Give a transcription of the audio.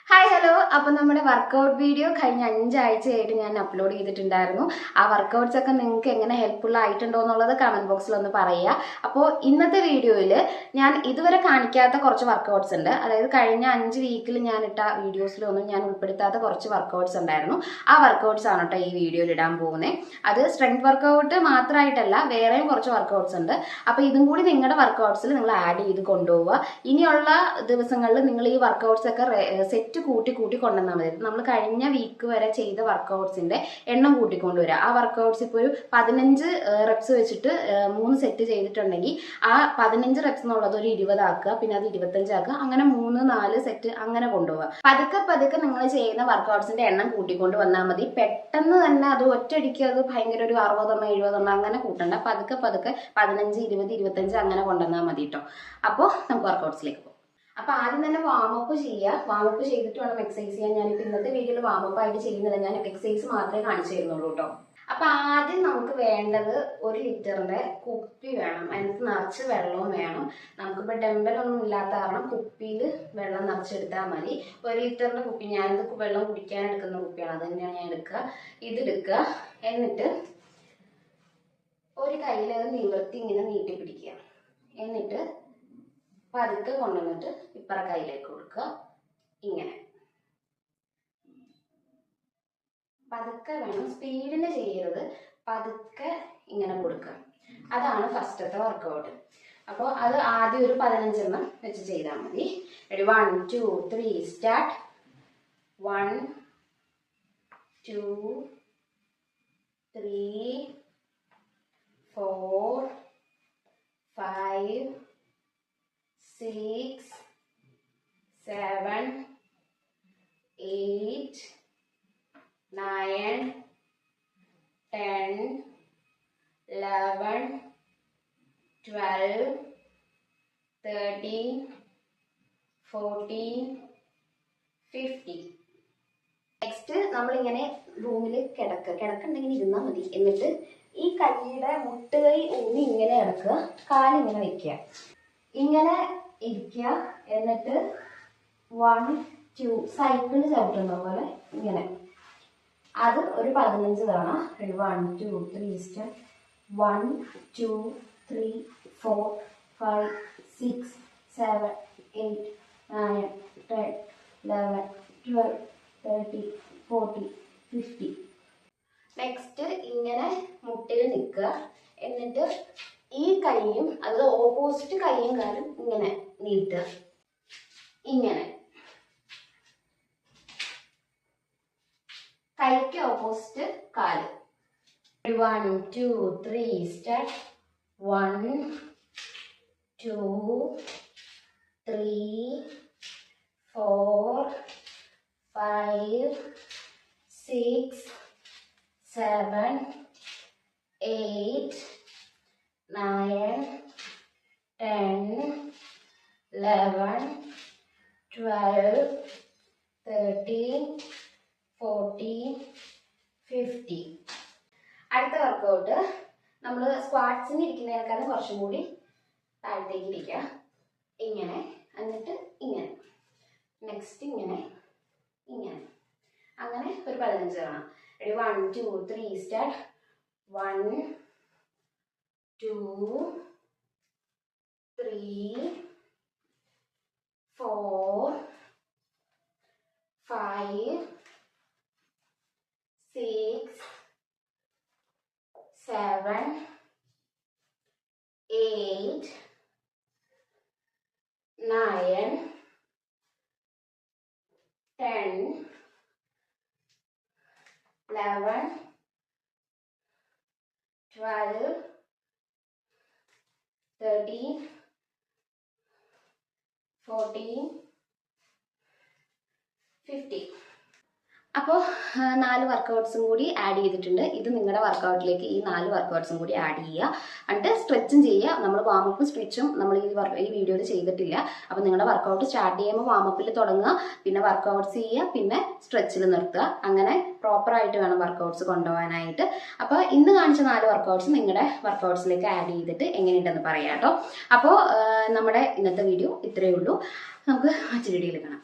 Hi hello. അപ്പോൾ നമ്മുടെ workout video കഴിഞ്ഞ 5 ആഴ്ചയായിട്ട് ഞാൻ അപ്ലോഡ് ചെയ്തിട്ടുണ്ടായിരുന്നു. ആ വർക്കൗട്ട്സ് ഒക്കെ നിങ്ങൾക്ക് എങ്ങനെ ഹെൽപ്ഫുൾ ആയിട്ടുണ്ടോ എന്നുള്ളത് കമന്റ് ബോക്സിൽ ഒന്ന് പറയുക. അപ്പോൾ ഇന്നത്തെ വീഡിയോയിൽ ഞാൻ ഇതുവരെ കാണിക്കാത്ത കുറച്ച് വർക്കൗട്ട്സ് ഉണ്ട്. അതായത് കഴിഞ്ഞ 5 വീക്കിൽ ഞാൻ ഇട്ട വീഡിയോസിലൊന്നും ഞാൻ ഉൾപ്പെടുത്താത്ത കുറച്ച് വർക്കൗട്ട്സ് ഉണ്ടായിരുന്നു. ആ വർക്കൗട്ട്സ് ആണ് കേട്ടോ ഈ വീഡിയോയിൽ ഇടാൻ പോകുന്നത്. അത് സ്ട്രെങ്ത് വർക്കൗട്ട് മാത്രമായിട്ടല്ല, വേറെയും കുറച്ച് വർക്കൗട്ട്സ് ഉണ്ട്. അപ്പോൾ ഇതും കൂടി നിങ്ങളുടെ വർക്കൗട്ട്സിൽ നിങ്ങൾ ആഡ് ചെയ്ത് കൊണ്ടുപോവുക. ഇനിയുള്ള ദിവസങ്ങളിൽ നിങ്ങൾ ഈ വർക്കൗട്ട്സ് ഒക്കെ സെറ്റ് കൂട്ടി കൊണ്ടുവന്നാൽ മതി. നമ്മൾ കഴിഞ്ഞ വീക്ക് വരെ ചെയ്ത വർക്കൗട്ട്സിന്റെ എണ്ണം കൂട്ടിക്കൊണ്ടുവരിക. ആ വർക്കൗട്ട്സ് ഇപ്പോൾ ഒരു 15 റെപ്സ് വെച്ചിട്ട് 3 സെറ്റ് ചെയ്തിട്ടുണ്ടെങ്കിൽ ആ 15 റെപ്സ് എന്നുള്ളത് ഒരു 20 ആക്കുക, പിന്നെ അത് 25 ആക്കുക, അങ്ങനെ 3-4 സെറ്റ് അങ്ങനെ കൊണ്ടുപോവുക. പതുക്കെ നിങ്ങൾ ചെയ്യുന്ന വർക്കൗട്ട്സിന്റെ എണ്ണം കൂട്ടിക്കൊണ്ട് വന്നാൽ മതി. പെട്ടെന്ന് തന്നെ അത് ഒറ്റയടിക്ക് അത് ഭയങ്കര ഒരു 60-70 അങ്ങനെ കൂട്ടണ്ട. പതുക്കെ 15, 20, 25 അങ്ങനെ കൊണ്ടുവന്നാൽ മതി കേട്ടോ. അപ്പോൾ നമുക്ക് വർക്കൗട്ട്സിലേക്ക് പോകാം. അപ്പൊ ആദ്യം തന്നെ വാമപ്പ് ചെയ്യുക. വാമപ്പ് ചെയ്തിട്ട് വേണം എക്സസൈസ് ചെയ്യാൻ. ഞാനിപ്പോൾ ഇന്നത്തെ വീഡിയോയിൽ വാമപ്പ് ആയിട്ട് ചെയ്യുന്നില്ല, ഞാൻ എക്സസൈസ് മാത്രമേ കാണിച്ചു തരുന്നുള്ളൂ കേട്ടോ. അപ്പൊ ആദ്യം നമുക്ക് വേണ്ടത് 1 ലിറ്ററിന്റെ കുപ്പി വേണം. അതിനകത്ത് നിറച്ച് വെള്ളവും വേണം. നമുക്കിപ്പോൾ ഡെമ്പലൊന്നും ഇല്ലാത്ത കാരണം കുപ്പിയിൽ വെള്ളം നിറച്ചെടുത്താൽ മതി. 1 ലിറ്ററിന്റെ കുപ്പി, ഞാനിത് വെള്ളം കുടിക്കാൻ എടുക്കുന്ന കുപ്പിയാണ്, അത് തന്നെയാണ് ഞാൻ എടുക്കുക. ഇതെടുക്കുക. എന്നിട്ട് ഒരു കയ്യിൽ അത് നിവർത്തി ഇങ്ങനെ നീട്ടി പിടിക്കുക. എന്നിട്ട് പതുക്കെ കൊണ്ടുവന്നിട്ട് ഇപ്പറ കയ്യിലേക്ക് കൊടുക്കുക. ഇങ്ങനെ പതുക്കെ വേണം, സ്പീഡിന് ചെയ്യരുത്. പതുക്കെ ഇങ്ങനെ കൊടുക്കുക. അതാണ് ഫസ്റ്റത്തെ വർക്കൗട്ട്. അപ്പോൾ അത് ആദ്യം ഒരു 15 എണ്ണം വെച്ച് ചെയ്താൽ മതി. 1 2 3 സ്റ്റാർട്ട്. 1 2 3 4 5 6 7 8 9 10 11 12 13 14 15. നെക്സ്റ്റ് നമ്മളിങ്ങനെ റൂമിൽ കിടക്കുണ്ടെങ്കിൽ ഇരുന്നാൽ മതി. എന്നിട്ട് ഈ കൈയുടെ മുട്ടുകൈ ഊന്നി ഇങ്ങനെ കിടക്കുക, കാലിങ്ങനെ വെക്കുക, ഇങ്ങനെ ഇരിക്കുക. എന്നിട്ട് 1 2 സൈക്കിൾ ചവിട്ടുന്ന പോലെ ഇങ്ങനെ അത് ഒരു 15 തവണ. 1 2 3 സ്റ്റാർട്ട്. 1 2 3 4 5 6 7 8 9 10 11 12 13 14 15. നെക്സ്റ്റ് ഇങ്ങനെ മുട്ടിൽ നിൽക്കുക. എന്നിട്ട് ഈ കൈയും അത് ഓപ്പോസിറ്റ് കൈയും കാലും ഇങ്ങനെ നീട്ടുക. ഇങ്ങനെ കൈക്ക് ഓപ്പോസിറ്റ് കാല്. 1 2 3 സ്റ്റാർട്ട്. 1 2 3 4 5 6 7 8 9 10 11 12 13 14 15. അടുത്ത വർക്കൗട്ട് നമ്മൾ സ്ക്വാട്സിന് ഇരിക്കുന്നതിനേക്കാളും കുറച്ചും കൂടി താഴത്തേക്ക് ഇരിക്കുക. ഇങ്ങനെ, എന്നിട്ട് ഇങ്ങനെ, നെക്സ്റ്റ് ഇങ്ങനെ അങ്ങനെ ഒരു 15 തവണ. 1 2 3 സ്റ്റാർട്ട്. 1 2 3 4 5 6 7 8 9 10 11 12 13 14 15. അപ്പോൾ 4 വർക്കൗട്ട്സും കൂടി ആഡ് ചെയ്തിട്ടുണ്ട്. ഇത് നിങ്ങളുടെ വർക്കൗട്ടിലേക്ക് ഈ 4 വർക്കൗട്ട്സും കൂടി ആഡ് ചെയ്യുക. എന്നിട്ട് സ്ട്രെച്ചും ചെയ്യുക. നമ്മൾ വാമപ്പും സ്ട്രെച്ചും നമ്മൾ ഈ വീഡിയോയിൽ ചെയ്തിട്ടില്ല. അപ്പോൾ നിങ്ങളുടെ വർക്കൗട്ട് സ്റ്റാർട്ട് ചെയ്യുമ്പോൾ വാമപ്പിൽ തുടങ്ങുക, പിന്നെ വർക്കൗട്ട്സ് ചെയ്യുക, പിന്നെ സ്ട്രെച്ചിൽ നിർത്തുക. അങ്ങനെ പ്രോപ്പറായിട്ട് വേണം വർക്കൗട്ട്സ് കൊണ്ടുപോകാനായിട്ട്. അപ്പോൾ ഇന്ന് കാണിച്ച 4 വർക്കൗട്ട്സ് നിങ്ങളുടെ വർക്കൗട്ട്സിലേക്ക് ആഡ് ചെയ്തിട്ട് എങ്ങനെയുണ്ടെന്ന് പറയാം കേട്ടോ. അപ്പോൾ നമ്മുടെ ഇന്നത്തെ വീഡിയോ ഇത്രയേ ഉള്ളൂ. നമുക്ക് മറ്റൊരു വീഡിയോയിൽ കാണാം.